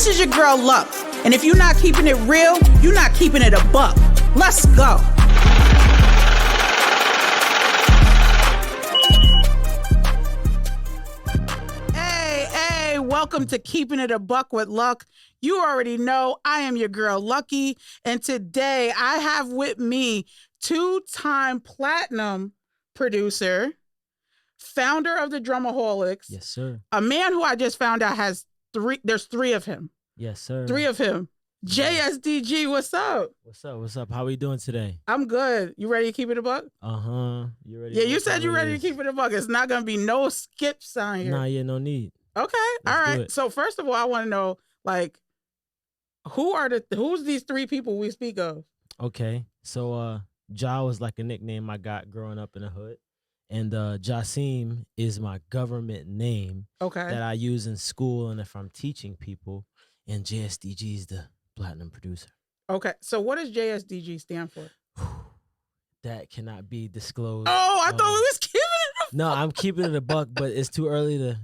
This is your girl Luck, and if you're not keeping it real, you're not keeping it a buck. Let's go. Hey, welcome to Keeping It a Buck with Luck. You already know I am your girl Lucky, and today I have with me two-time platinum producer, founder of the Drumaholics. Yes, sir. A man who I just found out has there's three of him. Yes, sir. Three of him. JSDG, what's up? What's up? How we doing today? I'm good. You ready to keep it a buck? Uh-huh. You ready? Yeah, you said you ready to keep it a buck. It's not going to be no skips on here. Nah, yeah, no need. Okay. Let's all do right. it. So first of all, I want to know, like, who's these three people we speak of? Okay. So Ja was like a nickname I got growing up in the hood. And Jasim is my government name that I use in school and if I'm teaching people. And JSDG is the platinum producer. Okay. So what does JSDG stand for? That cannot be disclosed. Oh, I thought we was keeping it. No, I'm keeping it a buck, but it's too early to,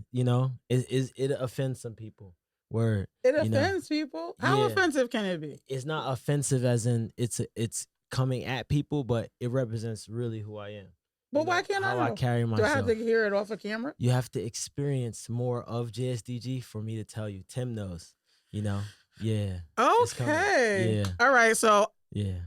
it offends some people. Word. It offends people? How offensive can it be? It's not offensive as in it's coming at people, but it represents really who I am. But why can't I know? How I carry myself. Do I have to hear it off of camera? You have to experience more of JSDG for me to tell you. Tim knows, Yeah. Okay. Yeah. All right. So yeah.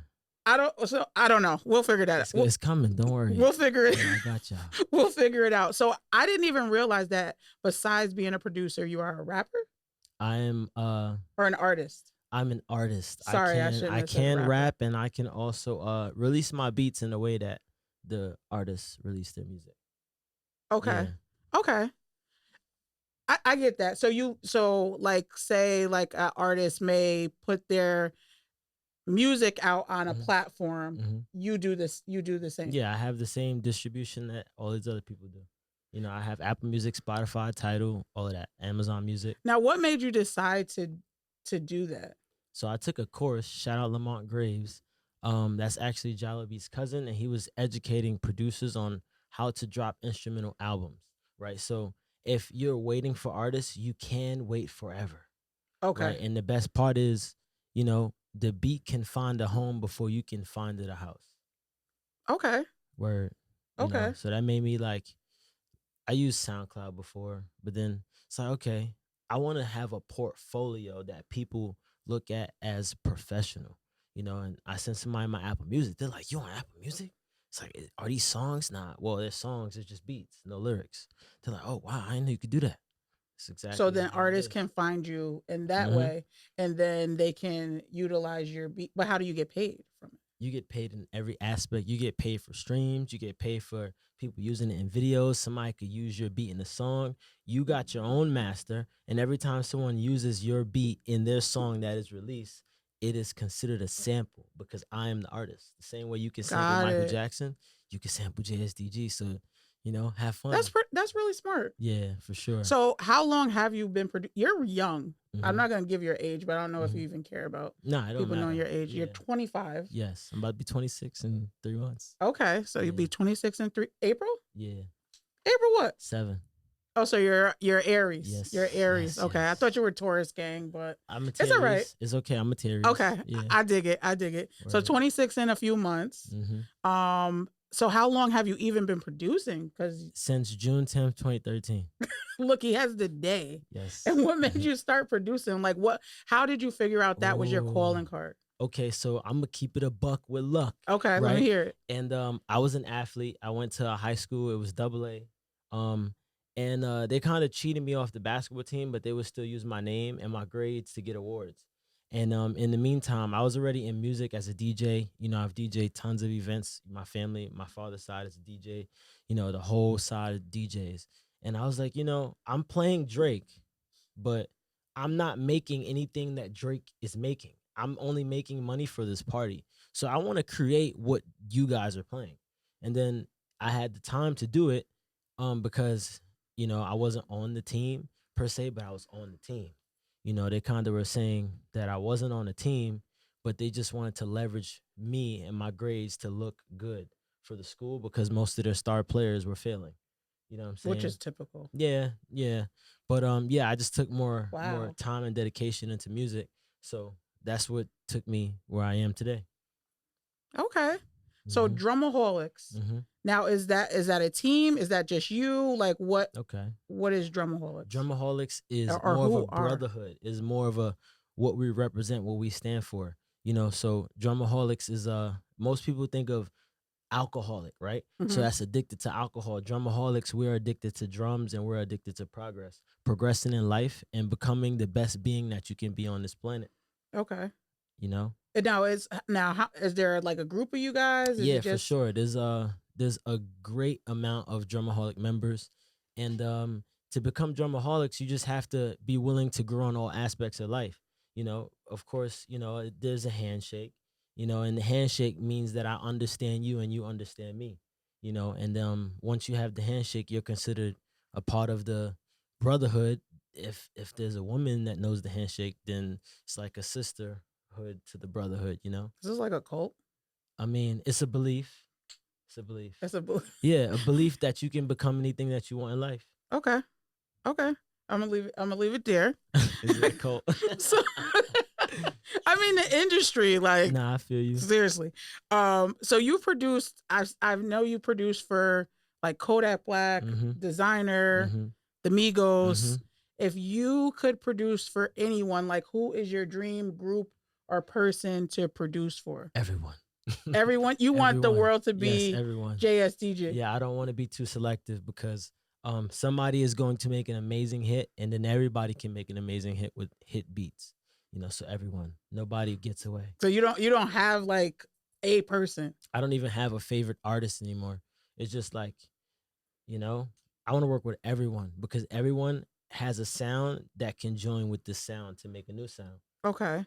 I don't know. We'll figure that out. It's coming. Don't worry. We'll figure it. Yeah, I got y'all. We'll figure it out. So I didn't even realize that besides being a producer, you are a rapper? I am or an artist. I'm an artist. Sorry, I can rap and I can also release my beats in a way that the artists release their music. Okay. Yeah. Okay. I get that. So say an artist may put their music out on a platform. Mm-hmm. You do the same. Yeah, I have the same distribution that all these other people do. I have Apple Music, Spotify, Tidal, all of that, Amazon Music. Now, what made you decide to do that? So I took a course, shout out Lamont Graves. That's actually Jalabi's cousin, and he was educating producers on how to drop instrumental albums, right? So if you're waiting for artists, you can wait forever. Okay. Right? And the best part is, the beat can find a home before you can find it a house. Okay. Word. Okay. So that made me I used SoundCloud before, but then it's like, okay, I want to have a portfolio that people look at as professional, and I sent somebody my Apple Music. They're like, you on Apple Music? It's like, are these songs? Nah, well, they're songs. It's just beats, no lyrics. They're like, oh, wow, I didn't know you could do that. It's exactly. So then artists can find you in that way, and then they can utilize your beat. But how do you get paid from it? You get paid in every aspect. You get paid for streams. You get paid for people using it in videos. Somebody could use your beat in the song. You got your own master. And every time someone uses your beat in their song that is released, it is considered a sample because I am the artist. The same way you can sample Michael Jackson, you can sample JSDG. So, have fun. That's really smart. Yeah, for sure. So how long have you been You're young. Mm-hmm. I'm not going to give your age, but I don't know if you even care about I don't people matter. knowing your age. Yeah. You're 25. Yes. I'm about to be 26 in 3 months. Okay. So you'll be 26 in April? Yeah. April what? 7. Oh, so you're Aries. Yes. You're Aries. Yes, okay. yes. I thought you were Taurus gang, but I'm a Taurus. it's all right. It's okay. I'm a Taurus. Okay. Yeah. I dig it. Right. So 26 in a few months. Mm-hmm. So how long have you even been producing? Since June 10th, 2013. Look, he has the day. Yes. And what made you start producing? How did you figure out that was your calling card? Okay, so I'm gonna keep it a buck with luck. Okay, right? Let me hear it. And I was an athlete. I went to a high school. It was AA. And they kind of cheated me off the basketball team, but they would still use my name and my grades to get awards. And in the meantime, I was already in music as a DJ. I've DJed tons of events. My family, my father's side is a DJ. The whole side of DJs. And I was like, I'm playing Drake, but I'm not making anything that Drake is making. I'm only making money for this party. So I want to create what you guys are playing. And then I had the time to do it because, I wasn't on the team per se, but I was on the team. They kind of were saying that I wasn't on the team, but they just wanted to leverage me and my grades to look good for the school because most of their star players were failing. You know what I'm Which saying? is typical. Yeah, yeah. But yeah, I just took more Wow. time and dedication into music. So that's what took me where I am today. Okay. So Mhm. Drumaholics. Mhm. Now is that a team? Is that just you? Like Okay. what is Drumaholics? Drumaholics is Or more of a who are? brotherhood. Is more of a what we represent, what we stand for. You know, so Drumaholics is most people think of alcoholic, right? So Hmm. that's addicted to alcohol. Drumaholics, we're addicted to drums and we're addicted to progress, progressing in life and becoming the best being that you can be on this planet. Okay. You know? And now how is there like a group of you guys? Is it Yeah, for just sure. There's a great amount of drumaholic members, and to become drumaholics, you just have to be willing to grow in all aspects of life. You know, of course, you know there's a handshake. You know, and the handshake means that I understand you and you understand me. You know, and once you have the handshake, you're considered a part of the brotherhood. If there's a woman that knows the handshake, then it's like a sisterhood to the brotherhood. You know, is this like a cult? I mean, it's a belief. It's a belief. That's a Yeah, a belief that you can become anything that you want in life. okay. Okay. I'm gonna leave it there. Is it a cult? So I mean the industry, like Nah, I feel you. seriously. So you produced I know you produced for like Kodak Black, Mm-hmm. Designer, Mm-hmm. the Mm-hmm. Migos. If you could produce for anyone, like who is your dream group or person to produce for? Everyone. Everyone, you want the Everyone. world to Yes, be everyone. JSDG. Yeah, I don't want to be too selective because somebody is going to make an amazing hit and then everybody can make an amazing hit with hit beats. You know, so everyone. Nobody gets away. So you don't have like a person. I don't even have a favorite artist anymore. It's just like, you know, I want to work with everyone because everyone has a sound that can join with this sound to make a new sound. Okay.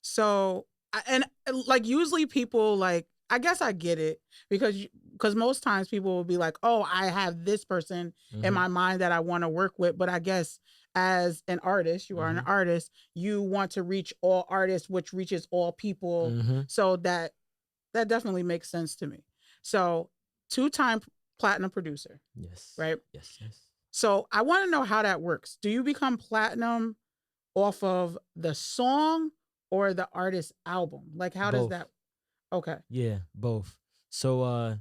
So and like usually people like I guess I get it because most times people will be like, "Oh, I have this person in Mm-hmm. my mind that I want to work with," but I guess as an artist, you are an Mm-hmm. artist, you want to reach all artists, which reaches all people. Mm-hmm. So that definitely makes sense to me. So, two-time platinum producer, Yes. right? Yes. Yes. So, I want to know how that works. Do you become platinum off of the song or the artist album? Like how does Both. that okay. Yeah, both. So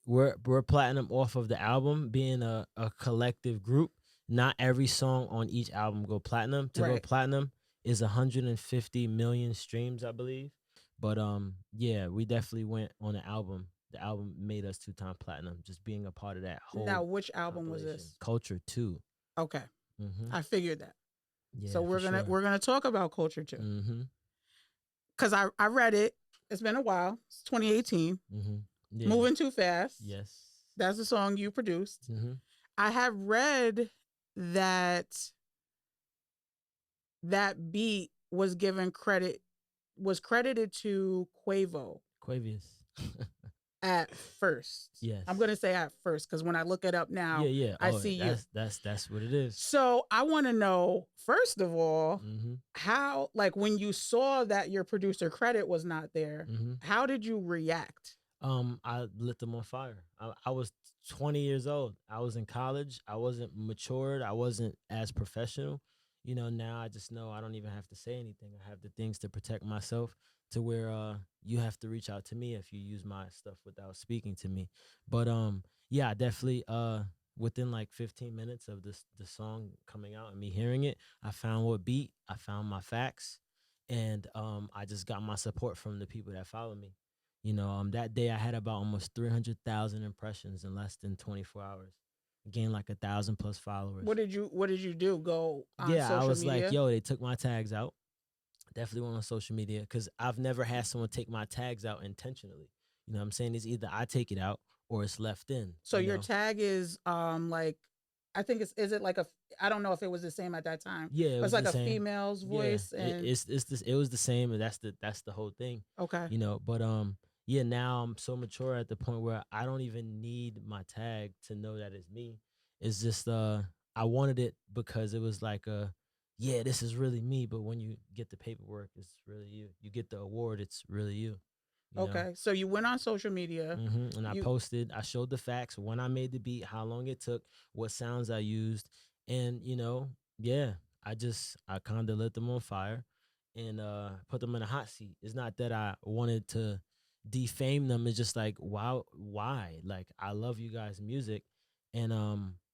we're platinum off of the album being a collective group. Not every song on each album go platinum. To go Right. platinum is 150 million streams, I believe. But yeah, we definitely went on the album. The album made us two-time platinum just being a part of that Now, whole which album was compilation. this? Culture 2. Okay. Mhm. I figured that. So Yeah, for we're sure. gonna talk about Culture too. Mhm. Cause I read it. It's been a while. It's 2018. Mhm. Yeah. Moving Too Fast. Yes. That's the song you produced. Mhm. I have read that that beat was credited to Quavo Quavius. at first. Yes. I'm gonna say at first because when I look it up Yeah, now, yeah. I Oh, see you. that's what it is. So I want to know first of all Mhm. how, like, when you saw that your producer credit was not there, Mhm. how did you react? I lit them on fire. I was 20 years old. I was in college. I wasn't matured. I wasn't as professional. You know, now I just know I don't even have to say anything. I have the things to protect myself to where you have to reach out to me if you use my stuff without speaking to me. But yeah, I definitely within like 15 minutes of the song coming out and me hearing it, I found what beat, I found my facts, and I just got my support from the people that follow me. You know, that day I had about almost 300,000 impressions in less than 24 hours. Gained like 1,000 plus followers. What did you do? Go on Yeah, I social was like, media? yo, they took my tags out. Definitely went on social media because I've never had someone take my tags out intentionally. You know what I'm saying? It's either I take it out or it's left in, So your tag is like I think is it like a I don't know if it was the same at that time. Yeah, it But it's was the like a same. female's Yeah, voice and it's this. It was the same, and that's the whole thing. okay. You know, but yeah. Now I'm so mature at the point where I don't even need my tag to know that it's me. It's just I wanted it because it was like yeah, this is really me. But when you get the paperwork, it's really you. You get the award, it's really you. you know. Okay. So you went on social media. And I You posted, I showed the facts, when I made the beat, how long it took, what sounds I used. And, yeah, I kind of lit them on fire and put them in a hot seat. It's not that I wanted to defame them. It's just like, wow, why? Like, I love you guys' music. And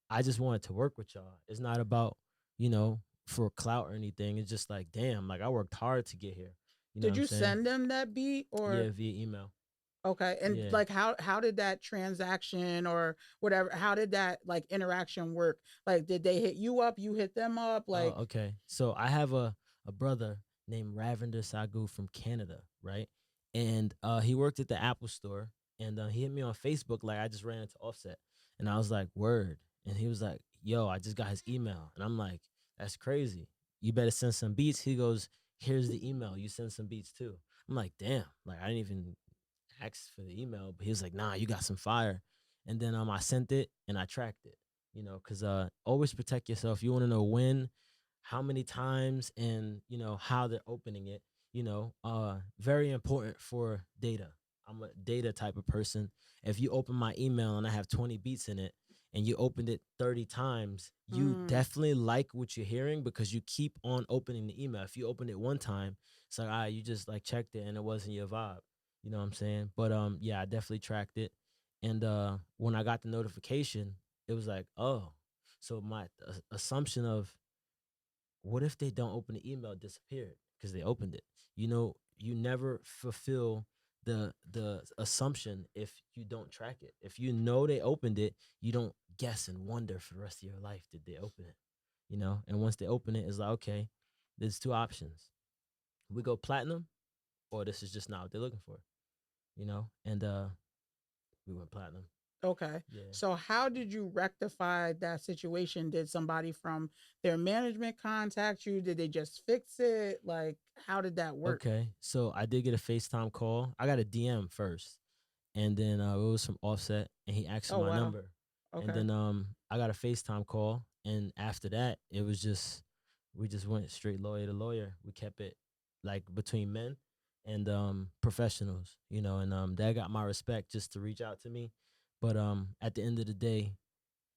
I just wanted to work with y'all. It's not about, for clout or anything. It's just like, damn, like I worked hard to get here. You know what did I'm you saying? send them that beat or Yeah, via email. okay? And Yeah. like how did that transaction or whatever? How did that like interaction work? Like did they hit you up? You hit them up? Oh, Like okay. So I have a brother named Ravinder Sagu from Canada, right? And he worked at the Apple store, and he hit me on Facebook like I just ran into Offset, and I was like, "Word," and he was like, "Yo, I just got his email," and I'm like, "That's crazy. You better send some beats." He goes, "Here's the email. You send some beats too." I'm like, "Damn!" Like I didn't even ask for the email, but he was like, "Nah, you got some fire," and then I sent it and I tracked it. Because always protect yourself. You want to know when, how many times, and how they're opening it. Very important for data. I'm a data type of person. If you open my email and I have 20 beats in it and you opened it 30 times, you definitely like what you're hearing because you keep on opening the email. If you open it one time, it's like, you just like checked it and it wasn't your vibe. You know what I'm saying? But yeah, I definitely tracked it. And when I got the notification, it was like, oh, so my assumption of what if they don't open the email disappeared because they opened it. You never fulfill the assumption if you don't track it. If you know they opened it, you don't guess and wonder for the rest of your life, did they open it? And once they open it, it's like, okay, there's two options. We go platinum, or this is just not what they're looking for. And we went platinum. okay. Yeah. So how did you rectify that situation? Did somebody from their management contact you? Did they just fix it? Like how did that work? Okay. So I did get a FaceTime call. I got a DM first. And then it was from Offset and he asked for Oh my wow. number. And Okay. then I got a FaceTime call. And after that, it was just we just went straight lawyer to lawyer. We kept it like between men and professionals, and that got my respect just to reach out to me. But at the end of the day,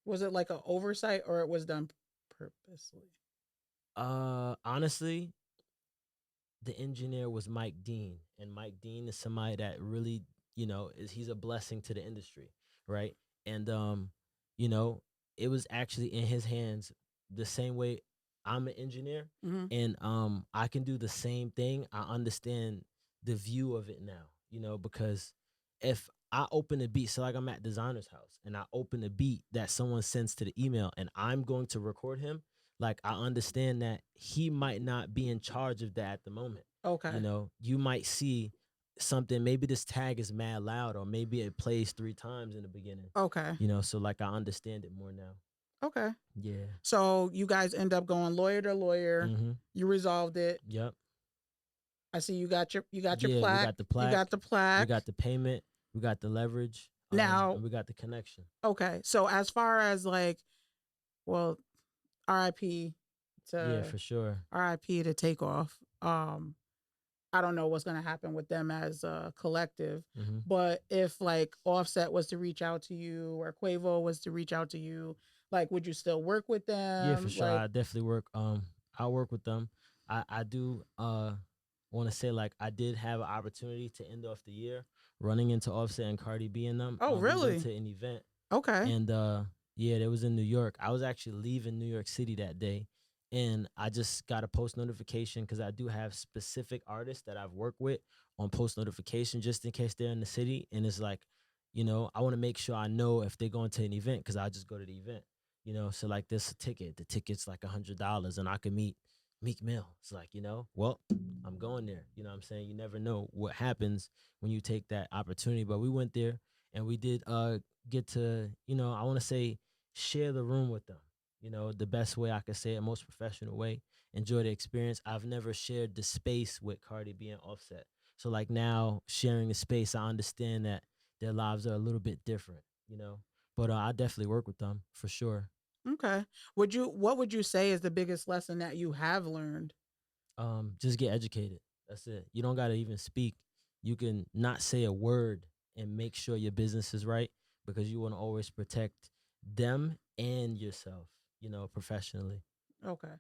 Was it like an oversight or it was done purposely? honestly, the engineer was Mike Dean, and Mike Dean is somebody that really, he's a blessing to the industry, right? And you know, it was actually in his hands the same way I'm an engineer, Mm-hmm. and I can do the same thing. I understand the view of it now, because if I open a beat, so like I'm at designer's house and I open a beat that someone sends to the email and I'm going to record him, like I understand that he might not be in charge of that at the moment. Okay. You might see something, maybe this tag is mad loud or maybe it plays 3 times in the beginning. Okay. So like I understand it more now. Okay. Yeah. So you guys end up going lawyer to lawyer. Mm-hmm. You resolved it. Yep. I see you got your Yeah, we plaque. got the You got plaque, the we plaque. got the payment, we got the leverage, Now, and we got the connection. okay. So as far as like, well, RIP Yeah, to for sure. RIP to Takeoff. I don't know what's gonna happen with them as a collective, Mm-hmm. but if like Offset was to reach out to you or Quavo was to reach out to you, like would you still work with them? Yeah, for sure. Like I definitely work. I work with them. I do. Want to say like I did have an opportunity to end off the year running into Offset and Cardi B and them. oh We went really? to an event Okay. and yeah, that was in New York. I was actually leaving New York City that day, and I just got a post notification because I do have specific artists that I've worked with on post notification just in case they're in the city, and it's like, I want to make sure I know if they're going to an event because I just go to the event. So like this a ticket. The ticket's like $100, and I could meet Meek Mill. It's like, well, I'm going there. You know what I'm saying? You never know what happens when you take that opportunity. But we went there and we did get to, I want to say share the room with them. The best way I could say it, most professional way. Enjoy the experience. I've never shared the space with Cardi B and Offset. So like now sharing the space, I understand that their lives are a little bit different, But I definitely work with them for sure. Okay. What would you say is the biggest lesson that you have learned? Just get educated. That's it. You don't gotta even speak. you can not say a word and make sure your business is right, because you want to always protect them and yourself, professionally. Okay.